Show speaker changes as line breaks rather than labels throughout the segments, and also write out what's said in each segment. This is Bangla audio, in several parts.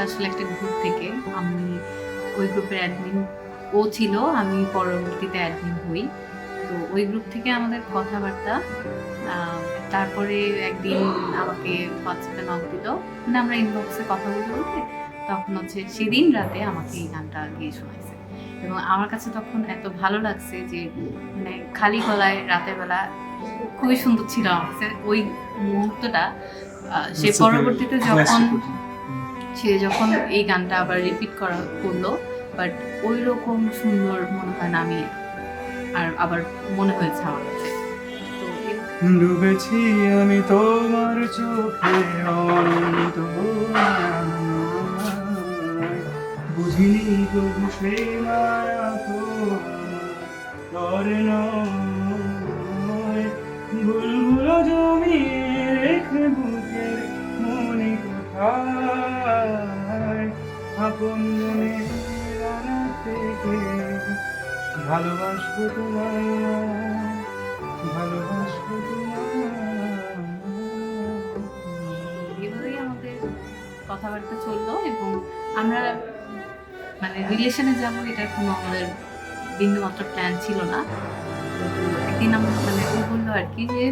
আসলে একটা গ্রুপ থেকে। আমি ওই গ্রুপের অ্যাডমিন ও ছিল, আমি পরবর্তীতে অ্যাডমিন হই। তো ওই গ্রুপ থেকে আমাদের কথাবার্তা। আ তারপরে একদিন আমাকে WhatsApp এ নক দিল। মানে আমরা ইনবক্সে কথা বলতে তখন হচ্ছে সেদিন রাতে আমাকে এই গানটা গেয়ে শোনাইছে। এবং আমার কাছে তখন এত ভালো লাগছে যে মানে খালি গলায় রাতের বেলা খুবই সুন্দর ছিল আমার কাছে ওই মুহূর্তটা। পরবর্তীতে সে যখন এই গানটা আবার রিপিট করলো, বাট ওই রকম সুন্দর মনে হয় না আমি আবার মনে হয়েছে আমার কাছে।
ডুবেছি আমি তোমার চোখে অনন্ত, বুঝিনি তবু সেই মায়া তোর নয়, বুলবুলো জমিয়ে রেখে বুকের মনে কোথায়, আপন মনে রানা থেকে ভালোবাসবো তোমায়, ভালোবাসবো
এভাবেই আমাদের কথাবার্তা চললো এবং আমরা মানে রিলেশনে যাবো এটার কোনো আমাদের বিন্দুমাত্র প্ল্যান ছিল না। কিন্তু একদিন আমরা মানে ও বললো আর কি যে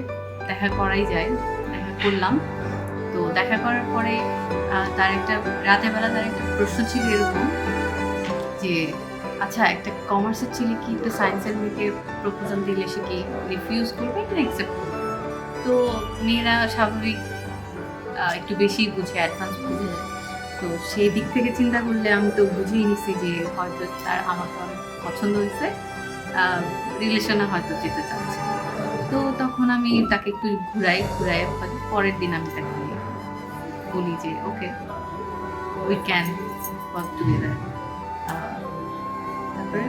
দেখা করাই যায়, দেখা করলাম। তো দেখা করার পরে তার একটা রাতের বেলা তার একটা প্রশ্ন ছিল এরকম যে আচ্ছা একটা কমার্সের ছেলে কি একটা সায়েন্সের মেয়েকে প্রপোজাল দিলে সে কি রিফিউজ করবে না অ্যাকসেপ্ট করবে? তো মেয়েরা স্বাভাবিক একটু বেশি বুঝে, অ্যাডভান্স বুঝে। তো সেই দিক থেকে চিন্তা করলে আমি তো বুঝেই নিছি যে হয়তো তার আমাকে অনেক পছন্দ হয়েছে, রিলেশনে হয়তো যেতে চাচ্ছে। তো তখন আমি তাকে একটু ঘুরাই হয়তো পরের দিন আমি তাকে বলি যে okay we can work together. তারপরে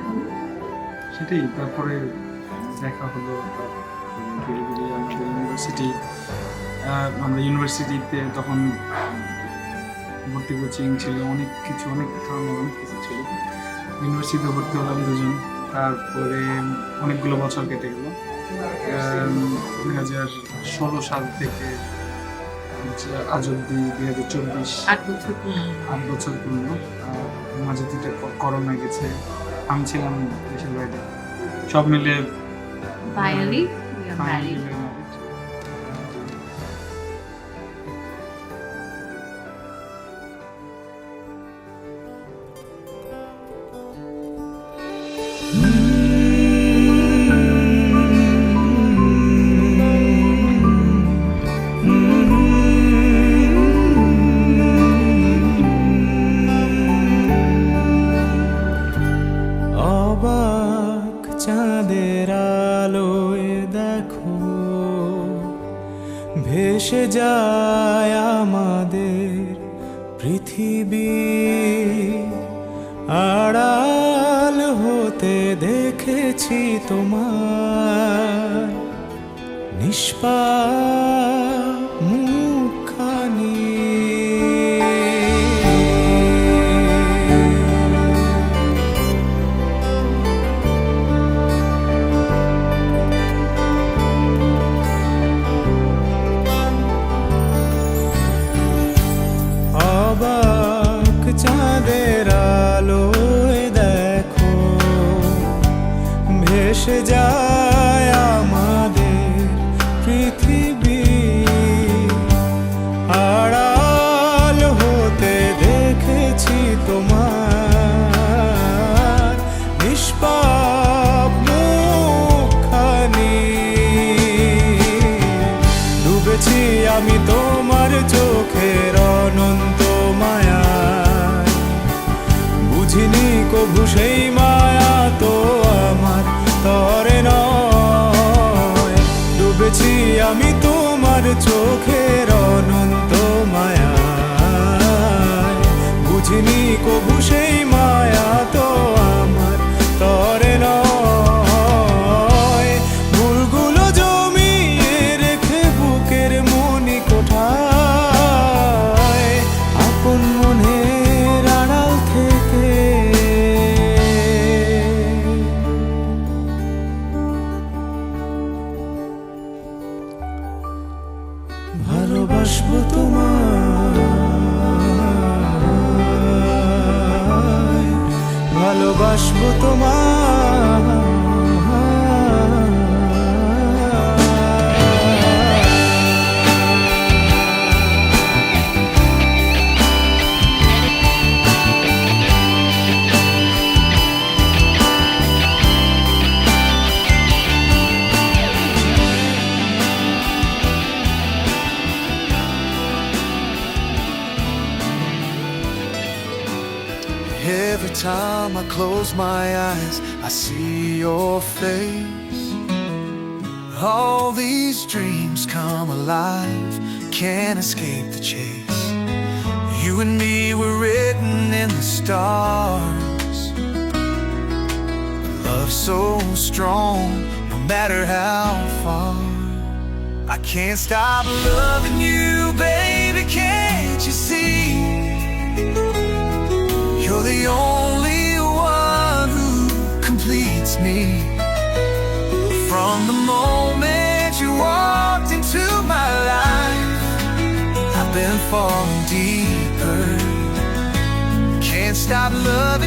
সেটাই, তারপরে দেখা হলো ধীরে ধীরে আমরা ইউনিভার্সিটিতে তখন ভর্তি কোচিং ছিল, অনেক ধরনের অনেক কিছু ছিল। ইউনিভার্সিটিতে ভর্তি হলাম দুজন, তারপরে অনেকগুলো বছর কেটে গেল। 2016 সাল থেকে আজ অব্দি 2024, 8 বছর পূর্ণ। মাঝে দুটো করোনা গেছে, আমি ছিলাম দেশের বাইরে, সব মিলে
ফাইনালি উই আর ম্যারিড।
অবাক চাঁদের আলোয় দেখো ভেসে যায় আমাদের পৃথিবী, আড়াল হতে দেখেছি তোমার নিষ্পাপ মুখখানি। অবাক চাঁদের আলোয় দেখো ভেসে যায় আমাদের পৃথিবী, আড়াল হতে দেখেছি তোমার নিষ্পাপ মুখখানি। ডুবেছি আমি তোমার চোখের অনন্ত মায়ায়, বুঝিনি কভু সেই মায়া তো আমার তরে নয়। ডুবেছি আমি তোমার চোখের অনন্ত মায়ায়, বুঝিনি কভু সেই মায়া তো আমার তরে নয়। ভুলগুলো জমিয়ে রেখে বুকের মনি কোঠায়, আপন মনের আড়াল থেকে ভালোবাসবো তোমায়। ভালোবাসবো তোমায়। Every time I close my eyes, I see your face. All these dreams come alive, can't escape the chase. You and me were written in the stars. Love so strong, no matter how far. I can't stop loving you, baby, can't you see? You're the only one who completes me. From the moment you walked into my life, I've been falling deeper. Can't stop loving